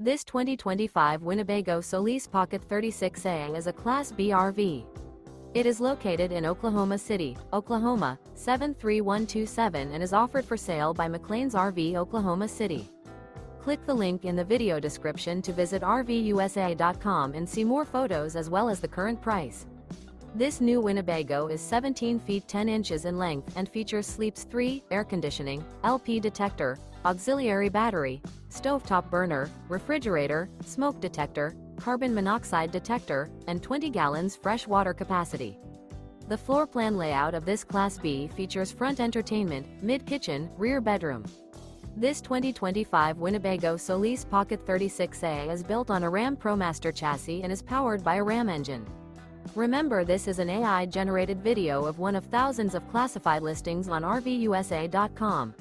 This 2025 Winnebago Solis Pocket 36A is a Class B RV. It is located in Oklahoma City, Oklahoma, 73127 and is offered for sale by McClain's RV Oklahoma City. Click the link in the video description to visit RVUSA.com and see more photos as well as the current price. This new Winnebago is 17 feet 10 inches in length and features Sleeps 3, air conditioning, LP detector, auxiliary battery, stovetop burner, refrigerator, smoke detector, carbon monoxide detector, and 20 gallons fresh water capacity. The floor plan layout of this Class B features front entertainment, mid-kitchen, rear bedroom. This 2025 Winnebago Solis Pocket 36A is built on a Ram ProMaster chassis and is powered by a Ram engine. Remember, this is an AI-generated video of one of thousands of classified listings on RVUSA.com.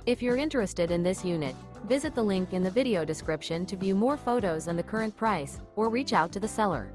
If you're interested in this unit, visit the link in the video description to view more photos and the current price, or reach out to the seller.